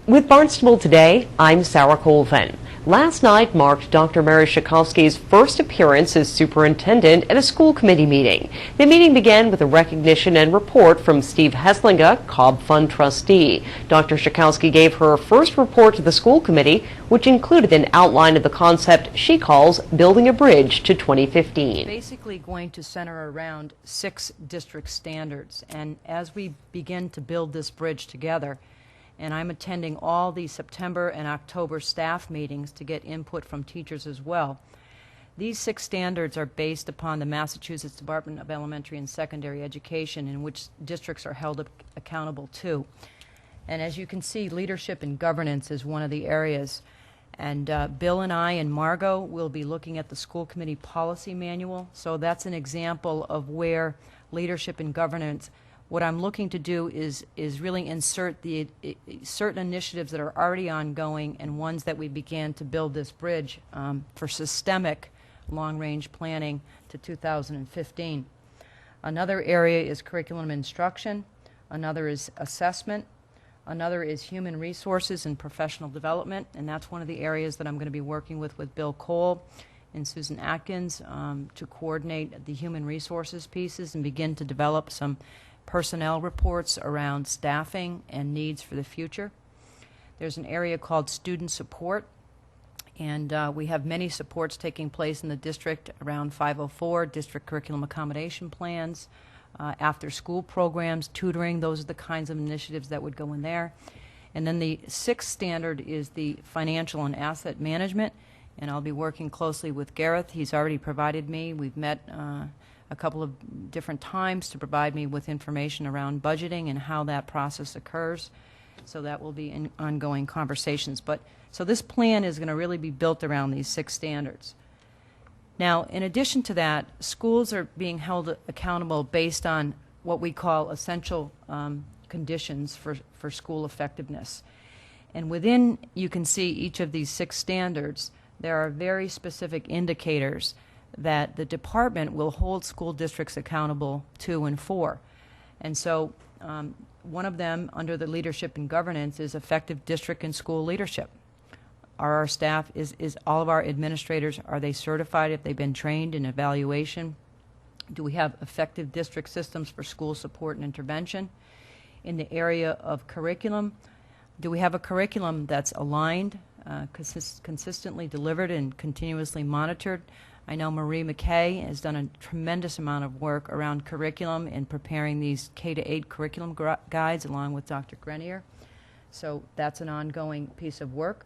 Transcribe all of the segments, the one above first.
With Barnstable Today, I'm Sarah Colvin. Last night marked Dr. Mary Schakowsky's first appearance as superintendent at a school committee meeting. The meeting began with a recognition and report from Steve Hesslinga, Cobb Fund trustee. Dr. Schakowsky gave her first report to the school committee, which included an outline of the concept she calls building a bridge to 2015. Basically going to center around 6 district standards, and as we begin to build this bridge together, and I'm attending all the September and October staff meetings to get input from teachers as well. These 6 standards are based upon the Massachusetts Department of Elementary and Secondary Education, in which districts are held accountable to. And as you can see, leadership and governance is one of the areas. And Bill and I and Margot will be looking at the school committee policy manual. So that's an example of where leadership and governance, what I'm looking to do is really insert the certain initiatives that are already ongoing and ones that we began to build this bridge for systemic long-range planning to 2015. Another area is curriculum instruction. Another is assessment. Another is human resources and professional development, and that's one of the areas that I'm going to be working with Bill Cole and Susan Atkins to coordinate the human resources pieces and begin to develop some personnel reports around staffing and needs for the future. There's an area called student support, and we have many supports taking place in the district around 504, district curriculum accommodation plans, after school programs, tutoring. Those are the kinds of initiatives that would go in there. And then the 6th standard is the financial and asset management, and I'll be working closely with Gareth. He's already provided me. We've met a couple of different times to provide me with information around budgeting and how that process occurs. So that will be in ongoing conversations. So this plan is going to really be built around these 6 standards. Now, in addition to that, schools are being held accountable based on what we call essential conditions for school effectiveness. And within, you can see each of these 6 standards, there are very specific indicators that the department will hold school districts accountable to and for. And so one of them under the leadership and governance is effective district and school leadership. Are our staff, is all of our administrators, are they certified? If they've been trained in evaluation? Do we have effective district systems for school support and intervention? In the area of curriculum, do we have a curriculum that's aligned, consistently delivered and continuously monitored? I know Marie McKay has done a tremendous amount of work around curriculum and preparing these K-8 curriculum guides along with Dr. Grenier. So that's an ongoing piece of work.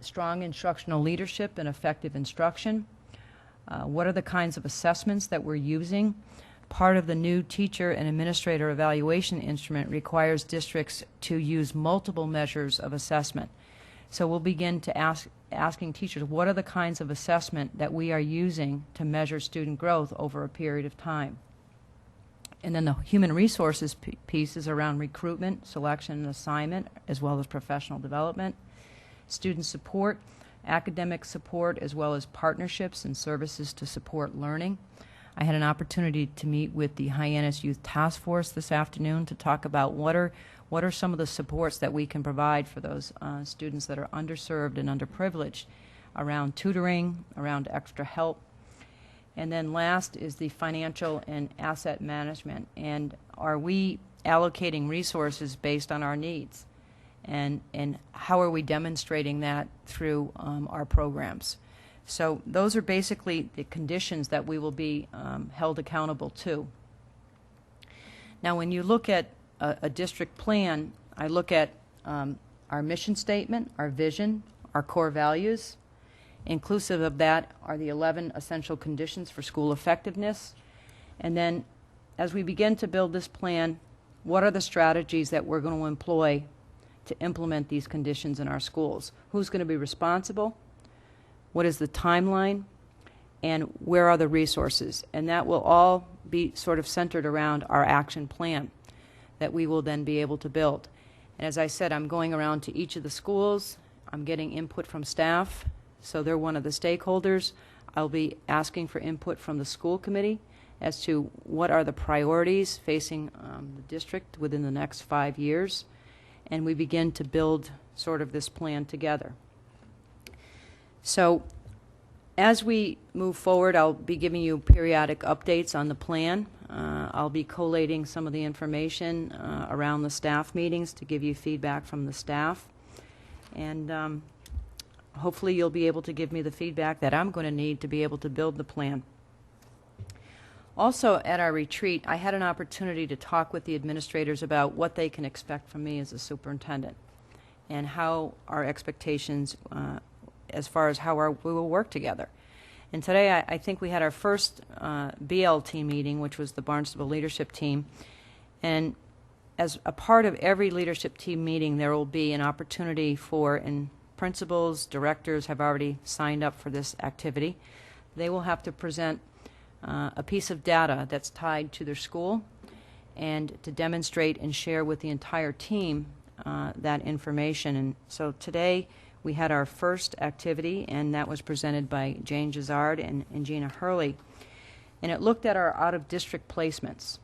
Strong instructional leadership and effective instruction. What are the kinds of assessments that we're using? Part of the new teacher and administrator evaluation instrument requires districts to use multiple measures of assessment. So we'll begin to asking teachers, what are the kinds of assessment that we are using to measure student growth over a period of time? And then the human resources piece is around recruitment, selection, and assignment, as well as professional development, student support, academic support, as well as partnerships and services to support learning. I had an opportunity to meet with the Hyannis Youth Task Force this afternoon to talk about what are some of the supports that we can provide for those students that are underserved and underprivileged around tutoring, around extra help. And then last is the financial and asset management. And are we allocating resources based on our needs? And how are we demonstrating that through our programs? So those are basically the conditions that we will be held accountable to. Now, when you look at a district plan, I look at our mission statement, our vision, our core values. Inclusive of that are the 11 essential conditions for school effectiveness. And then as we begin to build this plan, what are the strategies that we're going to employ to implement these conditions in our schools? Who's going to be responsible? What is the timeline? And where are the resources? And that will all be sort of centered around our action plan that we will then be able to build. And as I said, I'm going around to each of the schools. I'm getting input from staff, so they're one of the stakeholders. I'll be asking for input from the school committee as to what are the priorities facing the district within the next 5 years. and we begin to build sort of this plan together. So as we move forward, I'll be giving you periodic updates on the plan. I'll be collating some of the information around the staff meetings to give you feedback from the staff. And hopefully you'll be able to give me the feedback that I'm going to need to be able to build the plan. Also, at our retreat, I had an opportunity to talk with the administrators about what they can expect from me as a superintendent and how our expectations as far as how we will work together. And today I think we had our first BLT meeting, which was the Barnstable leadership team. And as a part of every leadership team meeting, there will be an opportunity for, and principals, directors have already signed up for this activity. They will have to present a piece of data that's tied to their school and to demonstrate and share with the entire team that information. And so today we had our first activity, and that was presented by Jane Gizzard and Gina Hurley. And it looked at our out-of-district placements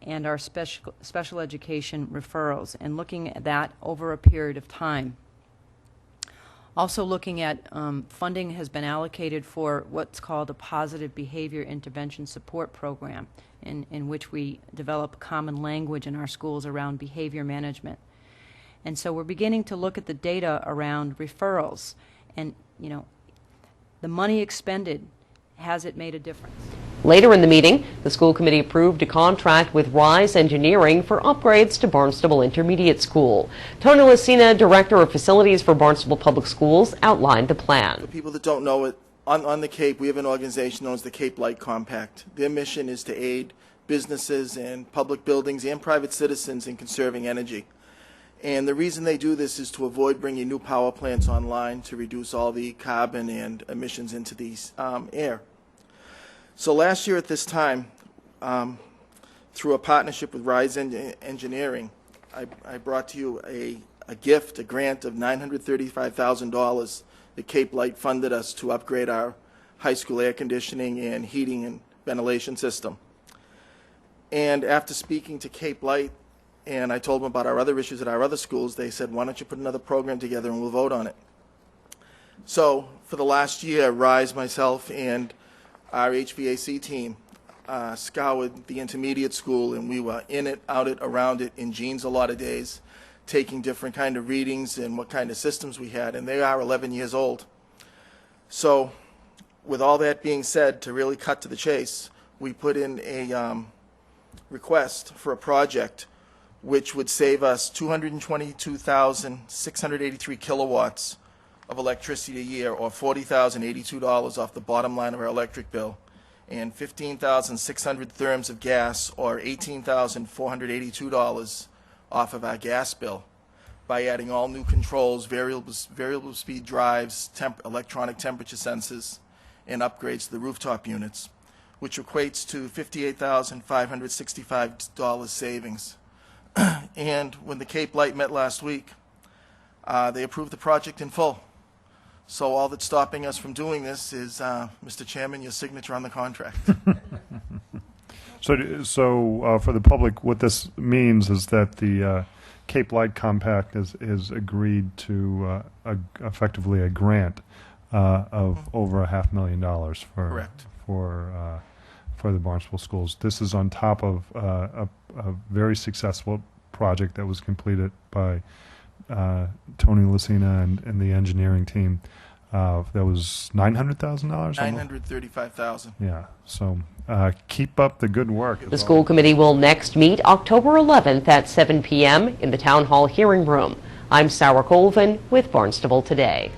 and our special education referrals, and looking at that over a period of time. Also looking at funding has been allocated for what's called a positive behavior intervention support program, in which we develop common language in our schools around behavior management. And so we're beginning to look at the data around referrals, and the money expended, has it made a difference? Later in the meeting, the school committee approved a contract with Rise Engineering for upgrades to Barnstable Intermediate School. Tony Lucina, Director of Facilities for Barnstable Public Schools, outlined the plan. For people that don't know it, on the Cape, we have an organization known as the Cape Light Compact. Their mission is to aid businesses and public buildings and private citizens in conserving energy. And the reason they do this is to avoid bringing new power plants online to reduce all the carbon and emissions into the air. So last year at this time, through a partnership with Rise Engineering, I brought to you a gift, a grant of $935,000 that Cape Light funded us to upgrade our high school air conditioning and heating and ventilation system. And after speaking to Cape Light, and I told them about our other issues at our other schools, they said, why don't you put another program together and we'll vote on it. So for the last year, Rise, myself, and our HVAC team scoured the intermediate school, and we were in it, out it, around it, in jeans a lot of days, taking different kind of readings and what kind of systems we had, and they are 11 years old. So with all that being said, to really cut to the chase, we put in a request for a project which would save us 222,683 kilowatts of electricity a year, or $40,082 off the bottom line of our electric bill, and 15,600 therms of gas, or $18,482 off of our gas bill, by adding all new controls, variable speed drives, electronic temperature sensors, and upgrades to the rooftop units, which equates to $58,565 savings. And when the Cape Light met last week, they approved the project in full. So all that's stopping us from doing this is, Mr. Chairman, your signature on the contract. So for the public, what this means is that the Cape Light Compact is agreed to effectively a grant of over $500,000 for the Barnstable schools. This is on top of a very successful project that was completed by Tony Lucina and the engineering team. That was $900,000? $935,000. Yeah, so keep up the good work. The school committee will next meet October 11th at 7 p.m. in the Town Hall hearing room. I'm Sarah Colvin with Barnstable Today.